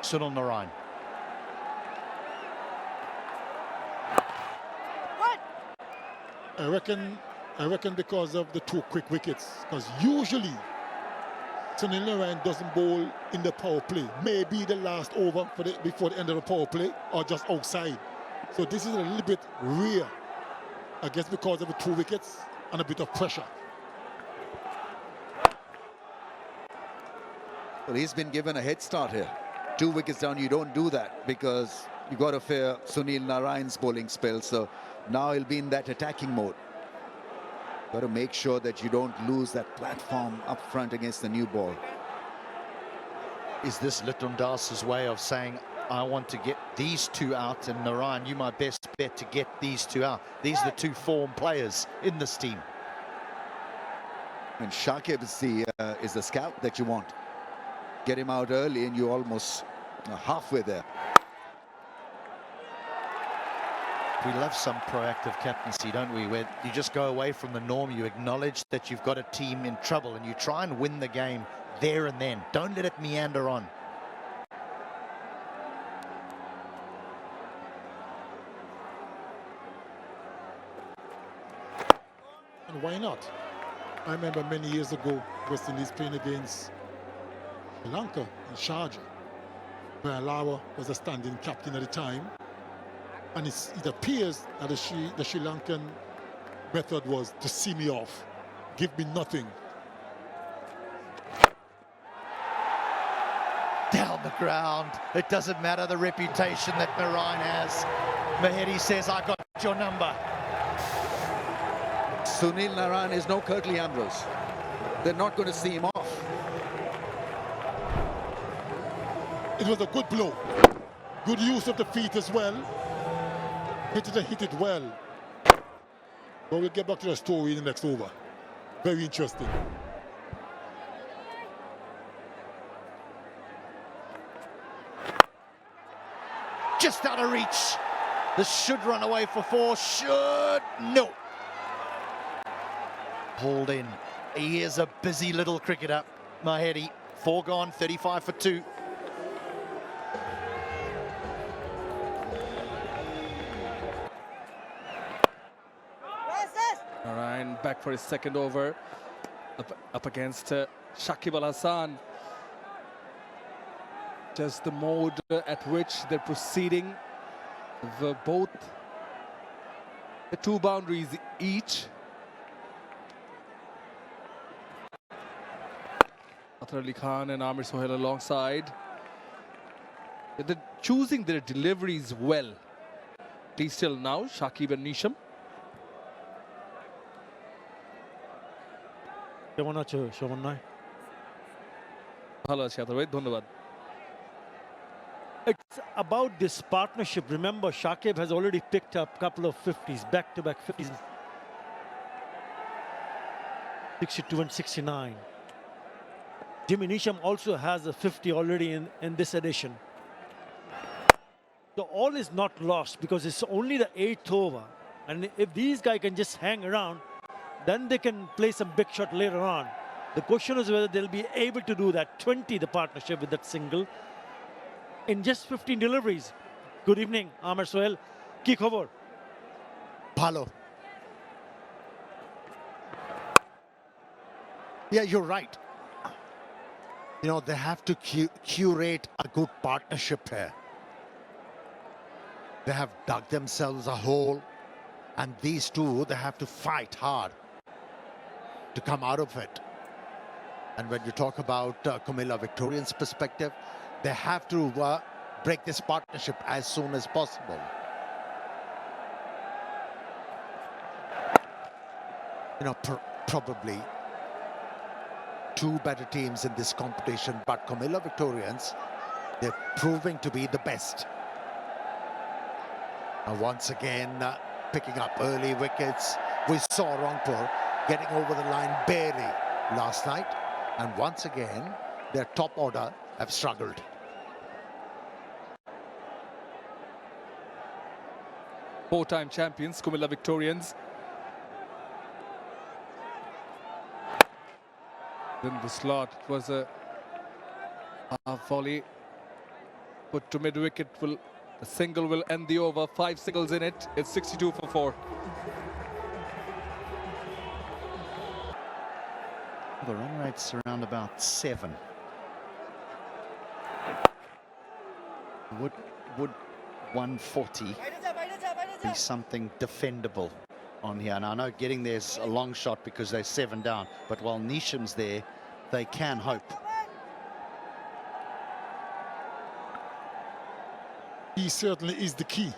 Sunil Narine. I reckon because of the 2 quick wickets, because usually Sunil Narine doesn't bowl in the power play. Maybe the last over before the end of the power play, or just outside. So this is a little bit rare, I guess, because of the 2 wickets and a bit of pressure. Well, he's been given a head start here. 2 wickets down, you don't do that because you got to fear Sunil Narine's bowling spell. So now he'll be in that attacking mode. Got to make sure that you don't lose that platform up front against the new ball. Is this Litton Das's way of saying, I want to get these 2 out, and Narine, you my best bet to get these 2 out. These are the 2 form players in this team. And Shakib is the scout that you want. Get him out early and you're almost halfway there. We love some proactive captaincy, don't we? Where you just go away from the norm, you acknowledge that you've got a team in trouble and you try and win the game there and then. Don't let it meander on. And why not? I remember many years ago, West Indies playing against Sri Lanka in Sharjah, where Lawa was a standing captain at the time. And it appears that the Sri Lankan method was to see me off, give me nothing. Down the ground. It doesn't matter the reputation that Narine has. Mahedi says, I got your number. Sunil Narine is no Curtly Ambrose. They're not going to see him off. It was a good blow. Good use of the feet as well. Hit it well. But we'll get back to the story in the next over. Very interesting. Just out of reach. This should run away for 4. Should. No. Hauled in. He is a busy little cricketer. Mahedi. 4 gone, 35 for 2. Narine back for his second over, up against Shakib Al Hasan. Just the mode at which they're proceeding. Both the 2 boundaries each. Athar Ali Khan and Amir Sohail alongside. They're choosing their deliveries well. At least till now, Shakib and Nisham. It's about this partnership. Remember, Shakib has already picked up a couple of 50s, back-to-back 50s. 62 and 69. Jimmy Nisham also has a 50 already in this edition. So all is not lost because it's only the 8th over. And if these guys can just hang around, then they can play some big shot later on. The question is whether they'll be able to do that. 20, the partnership with that single, in just 15 deliveries. Good evening, Amir Sohail. Ki khabar? Bhalo. Yeah, you're right. You know, they have to curate a good partnership here. They have dug themselves a hole, and these 2, they have to fight hard to come out of it. And when you talk about Comilla Victorian's perspective, they have to break this partnership as soon as possible. You know, probably 2 better teams in this competition, but Comilla Victorians, they're proving to be the best. Once again, picking up early wickets. We saw Rangpur getting over the line barely last night. And once again, their top order have struggled. Four-time champions, Comilla Victorians. Then the slot was a half volley. Put to mid wicket, the single will end the over. 5 singles in it. It's 62 for 4. The run rate's around about 7. Would 140 be something defendable on here? And I know getting there's a long shot because they're 7 down, but while Nisham's there, they can hope. He certainly is the key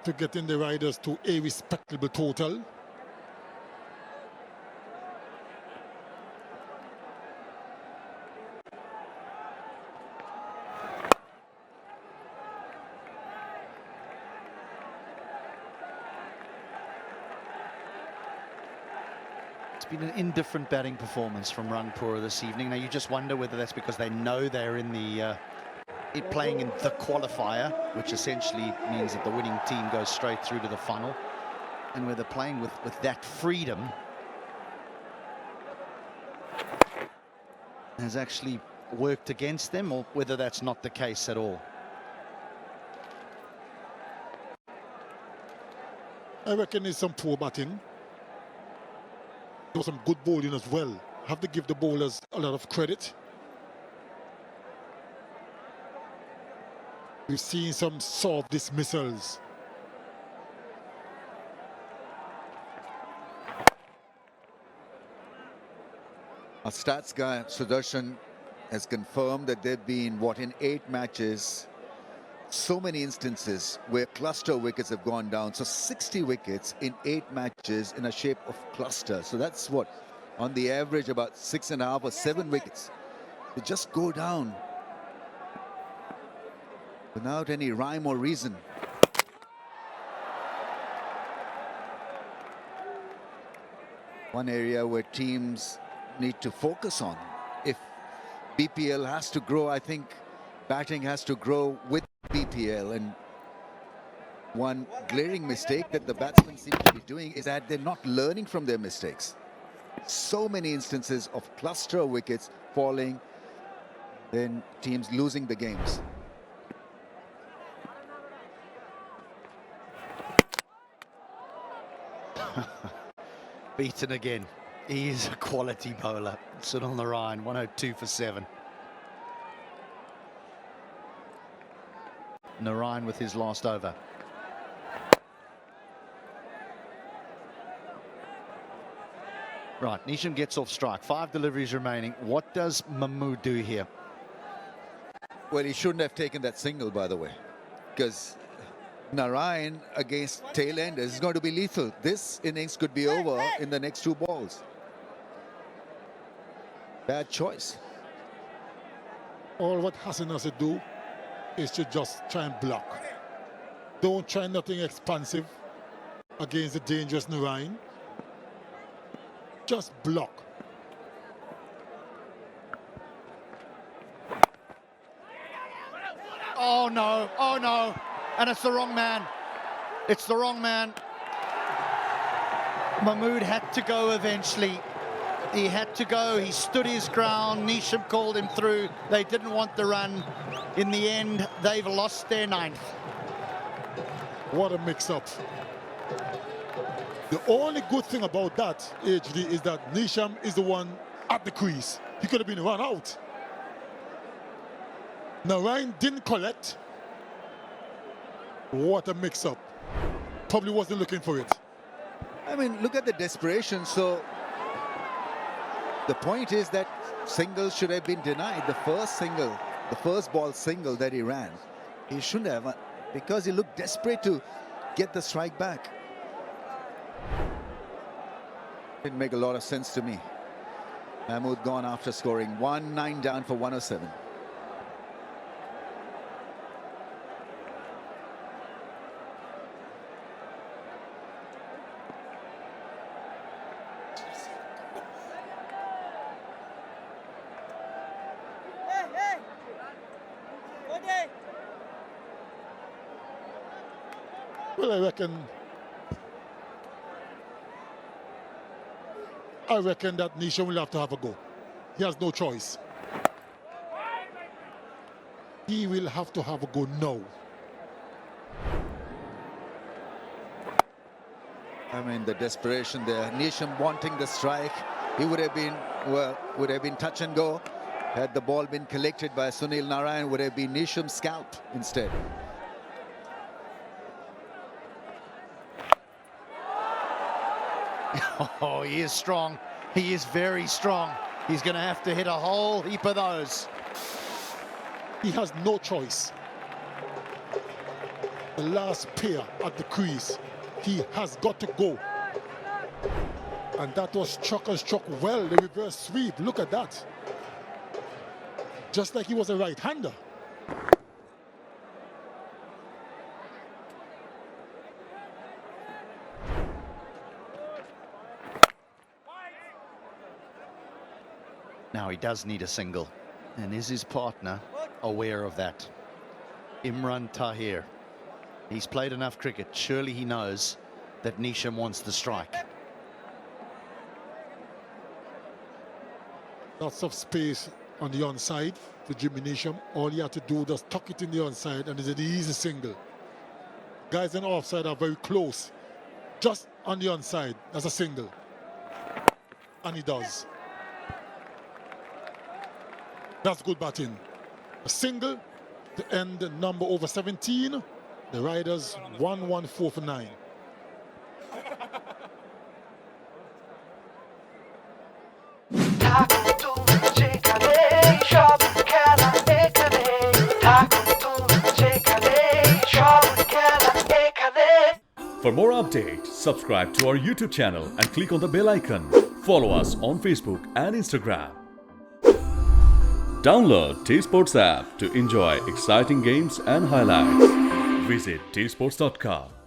to getting the Riders to a respectable total. It's been an indifferent batting performance from Rangpur this evening. Now you just wonder whether that's because they know they're in the playing in the qualifier, which essentially means that the winning team goes straight through to the final, and whether playing with that freedom has actually worked against them, or whether that's not the case at all. I reckon there's some poor batting. There's some good bowling as well. Have to give the bowlers a lot of credit. We've seen some soft dismissals. Our stats guy, Sudarshan, has confirmed that there have been, in 8 matches, so many instances where cluster wickets have gone down. So 60 wickets in 8 matches in a shape of cluster. So that's on the average, about 6.5 or 7 wickets. They just go down without any rhyme or reason. One area where teams need to focus on. If BPL has to grow, I think batting has to grow with BPL. And one glaring mistake that the batsmen seem to be doing is that they're not learning from their mistakes. So many instances of cluster wickets falling, then teams losing the games. Beaten again. He is a quality bowler. Sunil Narine, 102 for 7. Narine with his last over. Right, Nisham gets off strike. 5 deliveries remaining. What does Mahmood do here? Well, he shouldn't have taken that single, by the way, because Narine against tail-enders is going to be lethal. This innings could be over in the next 2 balls. Bad choice. All what Hassan has to do is to just try and block. Don't try nothing expansive against the dangerous Narine. Just block. Oh no, oh no. And it's the wrong man. It's the wrong man. Mahmood had to go eventually. He had to go. He stood his ground. Nisham called him through. They didn't want the run. In the end, they've lost their 9th. What a mix-up. The only good thing about that, HD, is that Nisham is the one at the crease. He could have been run out. Narine didn't collect. What a mix-up. Probably wasn't looking for it. I mean, look at the desperation. So the point is that singles should have been denied. The first ball single that he ran, he shouldn't have, because he looked desperate to get the strike back. Didn't make a lot of sense to me. Mahmood gone after scoring 9 down for 107. Well, I reckon that Nisham will have to have a go. He has no choice. He will have to have a go now. I mean, the desperation there. Nisham wanting the strike. He would have been, well, would have been touch and go. Had the ball been collected by Sunil Narine, would have been Nisham's scalp instead. Oh, he is strong. He is very strong. He's going to have to hit a whole heap of those. He has no choice. The last pair at the crease, he has got to go. And that was struck well, the reverse sweep. Look at that. Just like he was a right-hander. Now he does need a single. And is his partner aware of that? Imran Tahir. He's played enough cricket. Surely he knows that Nisham wants the strike. Lots of space on the onside for Jimmy Nisham. All he had to do was tuck it in the onside and it's an easy single. Guys in offside are very close. Just on the onside, that's a single. And he does. That's good batting. A single to end the number over 17. The Riders 114 for 9. For more updates, subscribe to our YouTube channel and click on the bell icon. Follow us on Facebook and Instagram. Download TSports app to enjoy exciting games and highlights. Visit tsports.com.